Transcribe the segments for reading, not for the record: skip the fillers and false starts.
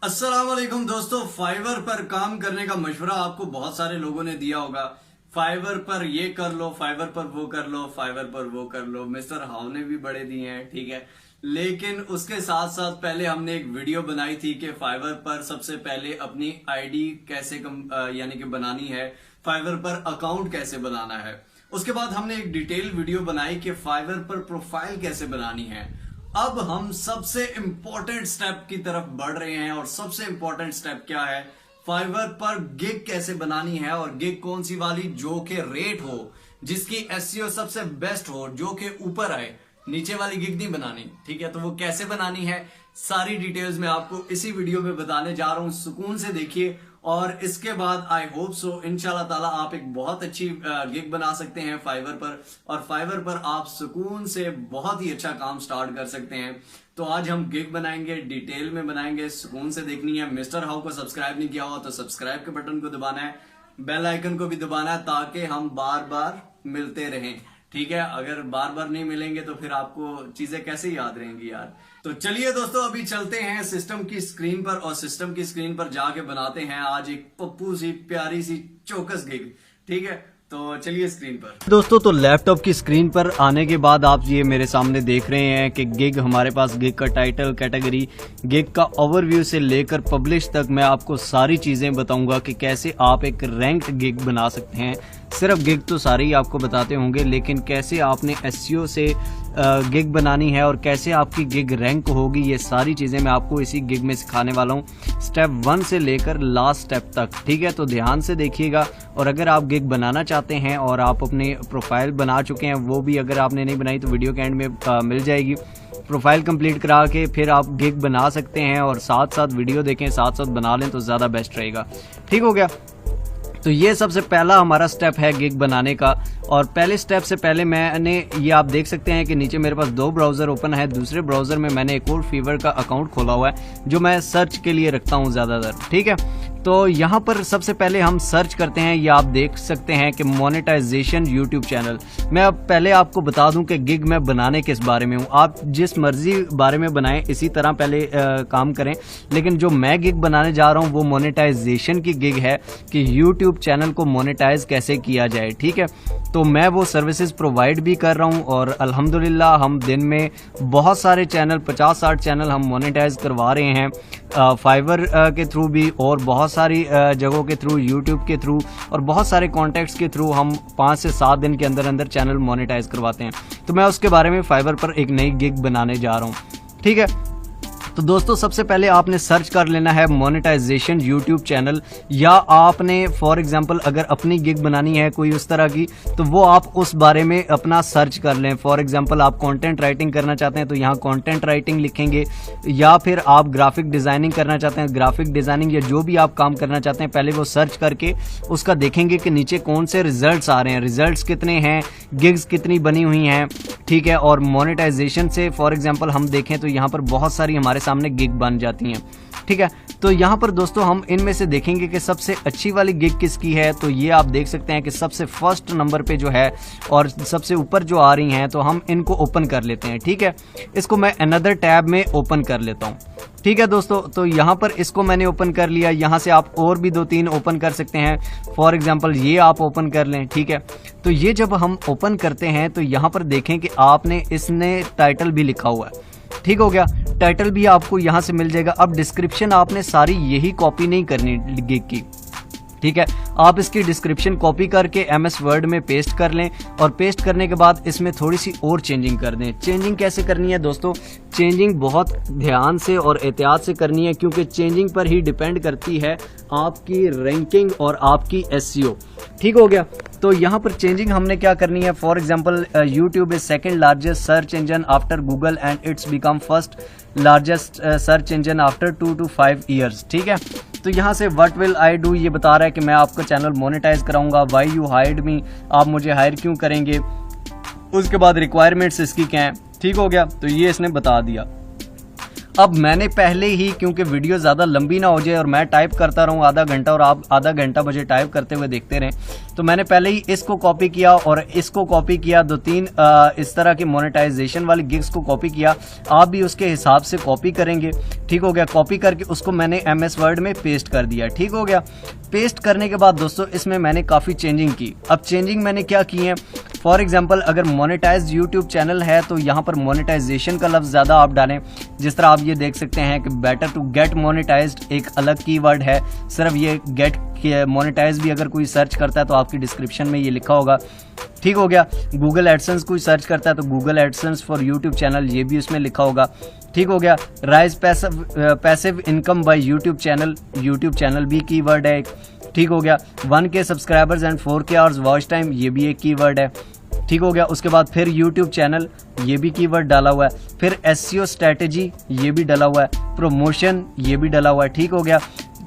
अस्सलाम वालेकुम दोस्तों, फाइवर पर काम करने का मशवरा आपको बहुत सारे लोगों ने दिया होगा। फाइवर पर ये कर लो, फाइवर पर वो कर लो, फाइवर पर वो कर लो। मिस्टर हाउ ने भी बड़े दिए हैं, ठीक है। लेकिन उसके साथ साथ पहले हमने एक वीडियो बनाई थी कि फाइवर पर सबसे पहले अपनी आईडी कैसे यानी कि बनानी है, फाइवर पर अकाउंट कैसे बनाना है। उसके बाद हमने एक डिटेल वीडियो बनाई कि फाइवर पर प्रोफाइल कैसे बनानी है। अब हम सबसे इंपॉर्टेंट स्टेप की तरफ बढ़ रहे हैं, और सबसे इंपॉर्टेंट स्टेप क्या है, फाइवर पर गिग कैसे बनानी है। और गिग कौन सी वाली, जो कि रेट हो, जिसकी एसईओ सबसे बेस्ट हो, जो कि ऊपर आए। नीचे वाली गिग नहीं बनानी, ठीक है। तो वो कैसे बनानी है, सारी डिटेल्स मैं आपको इसी वीडियो में बताने जा रहा हूं। सुकून से देखिए, और इसके बाद आई होप सो इंशाल्लाह ताला आप एक बहुत अच्छी गिग बना सकते हैं फाइवर पर, और फाइवर पर आप सुकून से बहुत ही अच्छा काम स्टार्ट कर सकते हैं। तो आज हम गिग बनाएंगे, डिटेल में बनाएंगे, सुकून से देखनी है। मिस्टर हाउ को सब्सक्राइब नहीं किया हुआ तो सब्सक्राइब के बटन को दबाना है, बेल आइकन को भी दबाना है, ताकि हम बार बार मिलते रहें, ठीक है। अगर बार बार नहीं मिलेंगे तो फिर आपको चीजें कैसे याद रहेंगी यार। तो चलिए दोस्तों, अभी चलते हैं सिस्टम की स्क्रीन पर, और सिस्टम की स्क्रीन पर जाके बनाते हैं आज एक पप्पू सी प्यारी सी चौकस गिग, ठीक है। तो चलिए स्क्रीन पर दोस्तों, तो लैपटॉप की स्क्रीन पर आने के बाद आप ये मेरे सामने देख रहे हैं कि गिग, हमारे पास गिग का टाइटल, कैटेगरी, गिग का ओवरव्यू से लेकर पब्लिश तक मैं आपको सारी चीजें बताऊंगा कि कैसे आप एक रैंक्ड गिग बना सकते हैं। सिर्फ गिग तो सारे ही आपको बताते होंगे, लेकिन कैसे आपने एसईओ से गिग बनानी है और कैसे आपकी गिग रैंक होगी, ये सारी चीज़ें मैं आपको इसी गिग में सिखाने वाला हूँ, स्टेप 1 से लेकर लास्ट स्टेप तक, ठीक है। तो ध्यान से देखिएगा। और अगर आप गिग बनाना चाहते हैं और आप अपने प्रोफाइल बना चुके हैं, वो भी अगर आपने नहीं बनाई तो वीडियो के एंड में मिल जाएगी। प्रोफाइल कंप्लीट करा के फिर आप गिग बना सकते हैं, और साथ साथ वीडियो देखें, साथ साथ बना लें तो ज़्यादा बेस्ट रहेगा, ठीक हो गया। तो ये सबसे पहला हमारा स्टेप है गिग बनाने का। और पहले स्टेप से पहले मैंने ये आप देख सकते हैं कि नीचे मेरे पास 2 ब्राउज़र ओपन है। दूसरे ब्राउज़र में मैंने एक और फीवर का अकाउंट खोला हुआ है, जो मैं सर्च के लिए रखता हूँ ज़्यादातर, ठीक है। तो यहाँ पर सबसे पहले हम सर्च करते हैं, ये आप देख सकते हैं कि मोनेटाइजेशन यूट्यूब चैनल। मैं अब पहले आपको बता दूं कि गिग मैं बनाने किस बारे में हूँ। आप जिस मर्जी बारे में बनाएं इसी तरह पहले काम करें, लेकिन जो मैं गिग बनाने जा रहा हूँ वो मोनेटाइजेशन की गिग है कि यूट्यूब चैनल को मोनेटाइज कैसे किया जाए, ठीक है। तो मैं वो सर्विसेज प्रोवाइड भी कर रहा हूँ, और अल्हम्दुलिल्लाह हम दिन में बहुत सारे चैनल, 50-60 चैनल हम मोनेटाइज करवा रहे हैं, फाइवर के थ्रू भी, और बहुत सारी जगहों के थ्रू, यूट्यूब के थ्रू, और बहुत सारे कॉन्टैक्ट्स के थ्रू हम 5 से 7 दिन के अंदर अंदर चैनल मोनेटाइज करवाते हैं। तो मैं उसके बारे में फाइवर पर एक नई गिग बनाने जा रहा हूँ, ठीक है। तो दोस्तों, सबसे पहले आपने सर्च कर लेना है मोनेटाइजेशन यूट्यूब चैनल, या आपने फॉर एग्जांपल अगर अपनी गिग बनानी है कोई उस तरह की, तो वो आप उस बारे में अपना सर्च कर लें। फॉर एग्जांपल आप कंटेंट राइटिंग करना चाहते हैं तो यहाँ कंटेंट राइटिंग लिखेंगे, या फिर आप ग्राफिक डिजाइनिंग करना चाहते हैं, ग्राफिक डिजाइनिंग, या जो भी आप काम करना चाहते हैं, पहले वो सर्च करके उसका देखेंगे कि नीचे कौन से रिजल्ट्स आ रहे हैं, रिजल्ट्स कितने हैं, गिग्स कितनी बनी हुई हैं, ठीक है। और मोनेटाइजेशन से फॉर एग्जांपल हम देखें तो यहाँ पर बहुत सारी हमारे सामने गिग बन जाती हैं, ठीक है। तो यहाँ पर दोस्तों हम इनमें से देखेंगे कि सबसे अच्छी वाली गिग किसकी है। तो ये आप देख सकते हैं कि सबसे फर्स्ट नंबर पे जो है और सबसे ऊपर जो आ रही हैं, तो हम इनको ओपन कर लेते हैं, ठीक है। इसको मैं अनदर टैब में ओपन कर लेता हूँ, ठीक है दोस्तों। तो यहाँ पर इसको मैंने ओपन कर लिया। यहाँ से आप और भी 2-3 ओपन कर सकते हैं, फॉर एग्जांपल ये आप ओपन कर लें, ठीक है। तो ये जब हम ओपन करते हैं तो यहाँ पर देखें कि आपने इसने टाइटल भी लिखा हुआ है, ठीक हो गया। टाइटल भी आपको यहाँ से मिल जाएगा। अब डिस्क्रिप्शन आपने सारी यही कॉपी नहीं करनी गिग की, ठीक है। आप इसकी डिस्क्रिप्शन कॉपी करके MS वर्ड में पेस्ट कर लें, और पेस्ट करने के बाद इसमें थोड़ी सी और चेंजिंग कर दें। चेंजिंग कैसे करनी है दोस्तों, चेंजिंग बहुत ध्यान से और एहतियात से करनी है, क्योंकि चेंजिंग पर ही डिपेंड करती है आपकी रैंकिंग और आपकी SEO, ठीक हो गया। तो यहाँ पर चेंजिंग हमने क्या करनी है, for example YouTube is second largest search engine after Google and it's become first largest search engine after 2 to 5 years, ठीक है। तो यहाँ से व्हाट विल आई डू, ये बता रहा है कि मैं आपका चैनल मोनेटाइज कराऊंगा। व्हाई यू हायर्ड मी, आप मुझे हायर क्यों करेंगे। उसके बाद रिक्वायरमेंट्स इसकी क्या है, ठीक हो गया। तो ये इसने बता दिया। अब मैंने पहले ही, क्योंकि वीडियो ज़्यादा लंबी ना हो जाए और मैं टाइप करता रहूँ आधा घंटा और आप आधा घंटा मुझे टाइप करते हुए देखते रहें, तो मैंने पहले ही इसको कॉपी किया और इसको कॉपी किया, 2-3 इस तरह की मोनेटाइजेशन वाली गिग्स को कॉपी किया। आप भी उसके हिसाब से कॉपी करेंगे, ठीक हो गया। कॉपी करके उसको मैंने MS वर्ड में पेस्ट कर दिया, ठीक हो गया। पेस्ट करने के बाद दोस्तों इसमें मैंने काफ़ी चेंजिंग की। अब चेंजिंग मैंने क्या की है, फॉर एग्जाम्पल अगर मोनेटाइज यूट्यूब चैनल है तो यहाँ पर मोनेटाइजेशन का लफ्ज़ ज़्यादा आप डालें। जिस तरह आप ये देख सकते हैं कि बेटर टू गेट मोनेटाइज्ड एक अलग कीवर्ड है, सिर्फ ये गेट मोनेटाइज भी अगर कोई सर्च करता है तो आपकी डिस्क्रिप्शन में ये लिखा होगा, ठीक हो गया। गूगल एडसेंस कोई सर्च करता है तो Google AdSense for YouTube channel ये भी उसमें लिखा होगा, ठीक हो गया। Rise passive income by YouTube channel भी कीवर्ड है, ठीक हो गया। 1K subscribers and 4K hours watch time ये भी एक कीवर्ड है, ठीक हो गया। उसके बाद फिर यूट्यूब चैनल ये भी कीवर्ड डाला हुआ है, फिर SEO स्ट्रेटेजी ये भी डाला हुआ है, प्रमोशन ये भी डाला हुआ है, ठीक हो गया।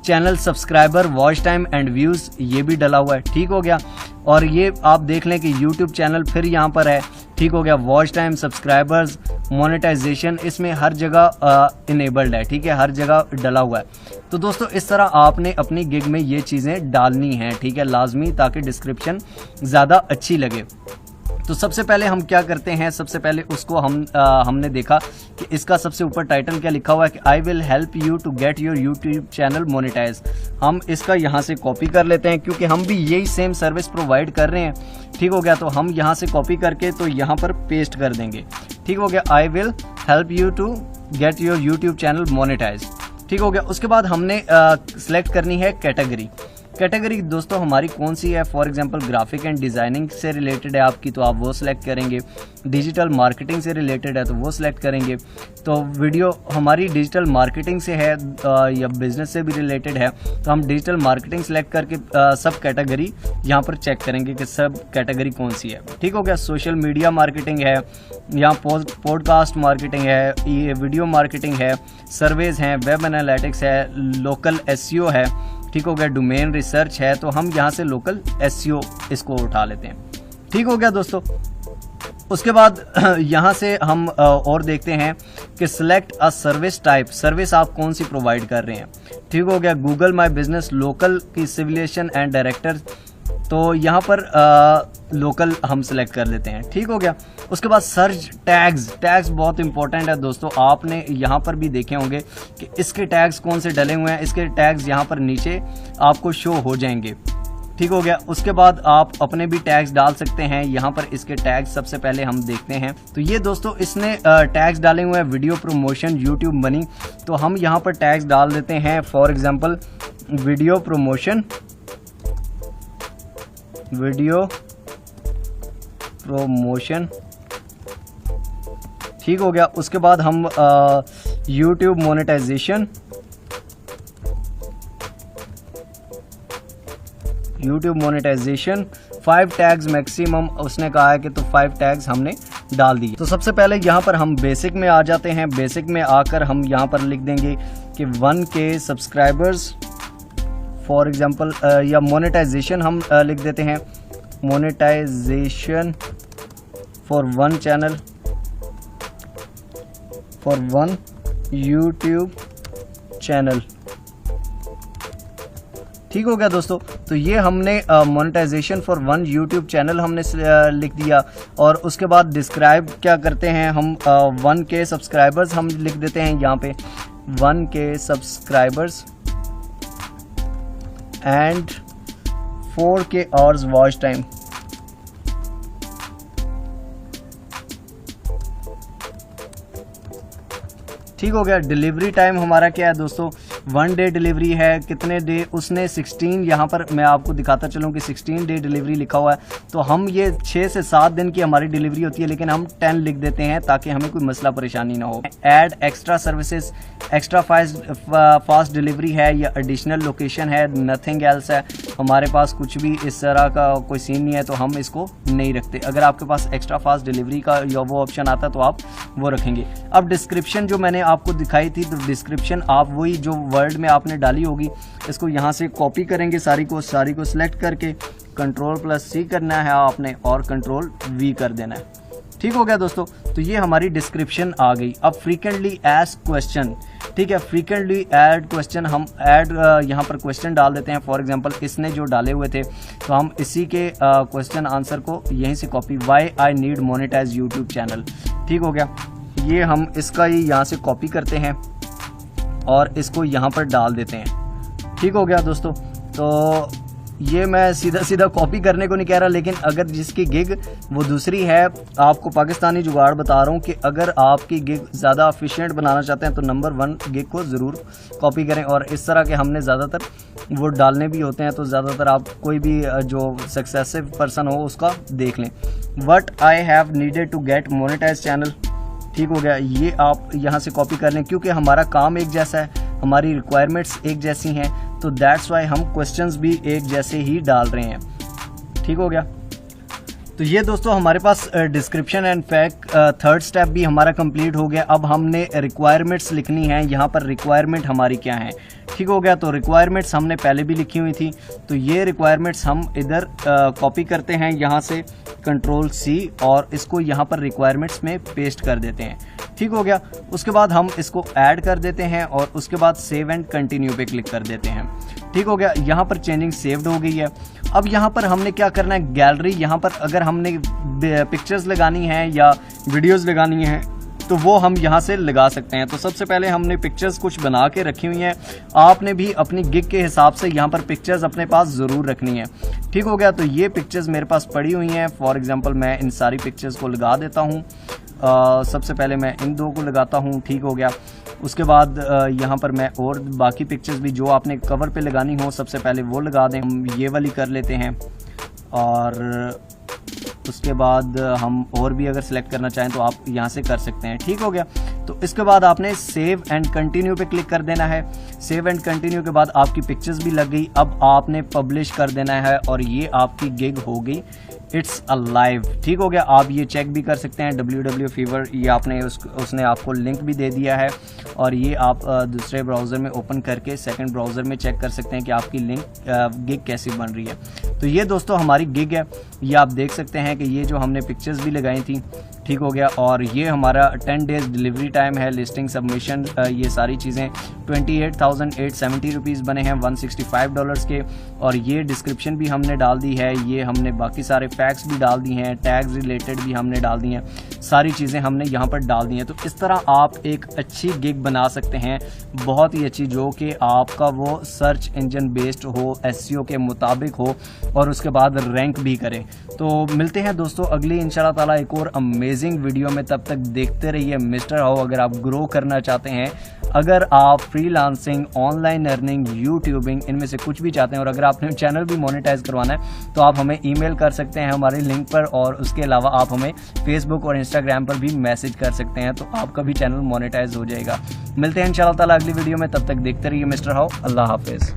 Channel subscriber watch time and views ये भी डाला हुआ है, ठीक हो गया। और ये आप देख लें कि यूट्यूब चैनल फिर यहाँ पर है, ठीक हो गया। वॉच टाइम, सब्सक्राइबर्स, मोनेटाइजेशन इसमें हर जगह इनेबल्ड है, ठीक है, हर जगह डला हुआ है। तो दोस्तों इस तरह आपने अपनी गिग में ये चीज़ें डालनी हैं, ठीक है, लाजमी, ताकि डिस्क्रिप्शन ज़्यादा अच्छी लगे। तो सबसे पहले हम क्या करते हैं, सबसे पहले उसको हमने देखा कि इसका सबसे ऊपर टाइटल क्या लिखा हुआ है कि I will help you to get your YouTube channel monetize. हम इसका यहाँ से कॉपी कर लेते हैं क्योंकि हम भी यही सेम सर्विस प्रोवाइड कर रहे हैं, ठीक हो गया। तो हम यहाँ से कॉपी करके तो यहाँ पर पेस्ट कर देंगे, ठीक हो गया। I will help you to get your YouTube channel monetize, ठीक हो गया। उसके बाद हमने सेलेक्ट करनी है कैटेगरी दोस्तों हमारी कौन सी है। For example graphic and designing से रिलेटेड है आपकी तो आप वो सिलेक्ट करेंगे, डिजिटल मार्केटिंग से रिलेटेड है तो वो सिलेक्ट करेंगे। तो वीडियो हमारी डिजिटल मार्केटिंग से है या बिजनेस से भी रिलेटेड है तो हम डिजिटल मार्केटिंग सेलेक्ट करके सब कैटेगरी यहाँ पर चेक करेंगे कि सब कैटेगरी कौन सी है, ठीक हो गया। सोशल मीडिया मार्केटिंग है, यहाँ पॉडकास्ट मार्केटिंग है, ये वीडियो मार्केटिंग है, सर्वेज हैं, वेब एनालिटिक्स है, लोकल SEO है, ठीक हो गया। डोमेन रिसर्च है तो हम यहाँ से लोकल SEO इसको उठा लेते हैं, ठीक हो गया दोस्तों। उसके बाद यहाँ से हम और देखते हैं कि select a service type, service आप कौन सी प्रोवाइड कर रहे हैं, ठीक हो गया। गूगल माई बिजनेस लोकल की सिविलेशन एंड डायरेक्टर, तो यहाँ पर लोकल हम सिलेक्ट कर लेते हैं, ठीक हो गया। उसके बाद सर्च टैग्स बहुत इंपॉर्टेंट है दोस्तों। आपने यहाँ पर भी देखे होंगे कि इसके टैग्स कौन से डले हुए हैं, इसके टैग्स यहाँ पर नीचे आपको शो हो जाएंगे, ठीक हो गया। उसके बाद आप अपने भी टैग्स डाल सकते हैं। यहाँ पर इसके टैग्स सबसे पहले हम देखते हैं। तो ये दोस्तों इसने टैग्स डाले हुए हैं वीडियो प्रमोशन, यूट्यूब मनी, तो हम यहाँ पर टैग्स डाल देते हैं। फॉर एग्जाम्पल वीडियो प्रमोशन, ठीक हो गया। उसके बाद हम यूट्यूब मोनेटाइजेशन, 5 टैग्स मैक्सिमम उसने कहा है कि तो 5 टैग्स हमने डाल दिए। तो सबसे पहले यहाँ पर हम बेसिक में आ जाते हैं। बेसिक में आकर हम यहाँ पर लिख देंगे कि 1K सब्सक्राइबर्स फॉर एग्जांपल, या मोनेटाइजेशन हम लिख देते हैं, monetization for 1 channel, for 1 YouTube channel, ठीक हो गया दोस्तों। तो ये हमने मोनेटाइजेशन फॉर 1 यूट्यूब चैनल हमने लिख दिया। और उसके बाद डिस्क्राइब क्या करते हैं हम, 1K सब्सक्राइबर्स हम लिख देते हैं यहाँ पे, 1K subscribers and 4K hours watch time, ठीक हो गया। डिलीवरी टाइम हमारा क्या है दोस्तों, 1 डे डिलीवरी है। कितने डे, उसने 16, यहाँ पर मैं आपको दिखाता चलूँ कि 16 डे डिलीवरी लिखा हुआ है। तो हम ये 6 से 7 दिन की हमारी डिलीवरी होती है, लेकिन हम 10 लिख देते हैं ताकि हमें कोई मसला परेशानी ना हो। Add extra services, extra fast delivery है या एडिशनल लोकेशन है, नथिंग एल्स है। हमारे पास कुछ भी इस तरह का कोई सीन नहीं है तो हम इसको नहीं रखते। अगर आपके पास एक्स्ट्रा फास्ट डिलीवरी का या वो ऑप्शन आता तो आप वो रखेंगे। अब डिस्क्रिप्शन जो मैंने आपको दिखाई थी, तो डिस्क्रिप्शन आप वही जो वर्ड में आपने डाली होगी इसको यहाँ से कॉपी करेंगे, सारी को सिलेक्ट करके Ctrl+C करना है आपने और Ctrl+V कर देना है, ठीक हो गया दोस्तों। तो ये हमारी डिस्क्रिप्शन आ गई। अब फ्रीक्वेंटली आस्क्ड क्वेश्चन, ठीक है, फ्रीक्वेंटली ऐड क्वेश्चन, हम ऐड यहाँ पर क्वेश्चन डाल देते हैं। फॉर एग्जांपल इसने जो डाले हुए थे तो हम इसी के क्वेश्चन आंसर को यहीं से copy, why I need monetize YouTube channel, ठीक हो गया। ये हम इसका ही यहाँ से कॉपी करते हैं और इसको यहाँ पर डाल देते हैं, ठीक हो गया दोस्तों। तो ये मैं सीधा सीधा कॉपी करने को नहीं कह रहा, लेकिन अगर जिसकी गिग वो दूसरी है, आपको पाकिस्तानी जुगाड़ बता रहा हूँ कि अगर आपकी गिग ज़्यादा एफिशिएंट बनाना चाहते हैं तो नंबर 1 गिग को ज़रूर कॉपी करें। और इस तरह के हमने ज़्यादातर वो डालने भी होते हैं, तो ज़्यादातर आप कोई भी जो सक्सेसिव पर्सन हो उसका देख लें। What I have needed to get monetize channel, ठीक हो गया। ये आप यहाँ से कॉपी कर लें, क्योंकि हमारा काम एक जैसा है, हमारी रिक्वायरमेंट्स एक जैसी हैं, तो दैट्स वाई हम क्वेश्चंस भी एक जैसे ही डाल रहे हैं, ठीक हो गया। तो ये दोस्तों हमारे पास description and fact third step भी हमारा कंप्लीट हो गया। अब हमने रिक्वायरमेंट्स लिखनी है, यहाँ पर रिक्वायरमेंट हमारी क्या है, ठीक हो गया। तो रिक्वायरमेंट्स हमने पहले भी लिखी हुई थी, तो ये रिक्वायरमेंट्स हम इधर कॉपी करते हैं यहाँ से Ctrl+C और इसको यहाँ पर रिक्वायरमेंट्स में पेस्ट कर देते हैं, ठीक हो गया। उसके बाद हम इसको ऐड कर देते हैं और उसके बाद सेव एंड कंटिन्यू पे क्लिक कर देते हैं, ठीक हो गया। यहाँ पर चेंजिंग सेव्ड हो गई है। अब यहाँ पर हमने क्या करना है, गैलरी, यहाँ पर अगर हमने पिक्चर्स लगानी है या वीडियोस लगानी है तो वो हम यहाँ से लगा सकते हैं। तो सबसे पहले हमने पिक्चर्स कुछ बना के रखी हुई हैं, आपने भी अपनी गिग के हिसाब से यहाँ पर पिक्चर्स अपने पास ज़रूर रखनी है, ठीक हो गया। तो ये पिक्चर्स मेरे पास पड़ी हुई हैं। फॉर एग्जांपल मैं इन सारी पिक्चर्स को लगा देता हूँ। सबसे पहले मैं इन 2 को लगाता हूँ, ठीक हो गया। उसके बाद यहाँ पर मैं और बाकी पिक्चर्स भी जो आपने कवर पे लगानी हो सबसे पहले वो लगा दें। हम ये वाली कर लेते हैं और उसके बाद हम और भी अगर सिलेक्ट करना चाहें तो आप यहाँ से कर सकते हैं, ठीक हो गया। तो इसके बाद आपने सेव एंड कंटिन्यू पे क्लिक कर देना है। सेव एंड कंटिन्यू के बाद आपकी पिक्चर्स भी लग गई। अब आपने पब्लिश कर देना है और ये आपकी गिग हो गई, इट्स अलाइव, ठीक हो गया। आप ये चेक भी कर सकते हैं www फीवर, ये आपने उसने आपको लिंक भी दे दिया है और ये आप दूसरे ब्राउज़र में ओपन करके सेकंड ब्राउज़र में चेक कर सकते हैं कि आपकी गिग कैसी बन रही है। तो ये दोस्तों हमारी गिग है, ये आप देख सकते हैं कि ये जो हमने पिक्चर्स भी लगाई थी, ठीक हो गया। और ये हमारा 10 डेज़ डिलीवरी टाइम है, लिस्टिंग सबमिशन, ये सारी चीज़ें 28,870 रुपीज़ बने हैं $165 के। और ये डिस्क्रिप्शन भी हमने डाल दी है, ये हमने बाकी सारे फैक्ट्स भी डाल दी हैं, टैग्स रिलेटेड भी हमने डाल दी हैं, सारी चीज़ें हमने यहाँ पर डाल दी हैं। तो इस तरह आप एक अच्छी गिग बना सकते हैं, बहुत ही अच्छी, जो कि आपका वो सर्च इंजन बेस्ड हो, SEO के मुताबिक हो और उसके बाद रैंक भी करे। तो मिलते हैं दोस्तों अगली इंशाल्लाह ताला एक और अमेजिंग वीडियो में। तब तक देखते रहिए मिस्टर हाउ। अगर आप ग्रो करना चाहते हैं, अगर आप फ्रीलांसिंग, ऑनलाइन अर्निंग, यूट्यूबिंग, इनमें से कुछ भी चाहते हैं और अगर आपने चैनल भी मोनेटाइज करवाना है तो आप हमें ईमेल कर सकते हैं हमारे लिंक पर, और उसके अलावा आप हमें फेसबुक और इंस्टाग्राम पर भी मैसेज कर सकते हैं, तो आपका भी चैनल मोनेटाइज हो जाएगा। मिलते हैं इंशाल्लाह ताला अगली वीडियो में, तब तक देखते रहिए मिस्टर हाउ। अल्लाह हाफिज़।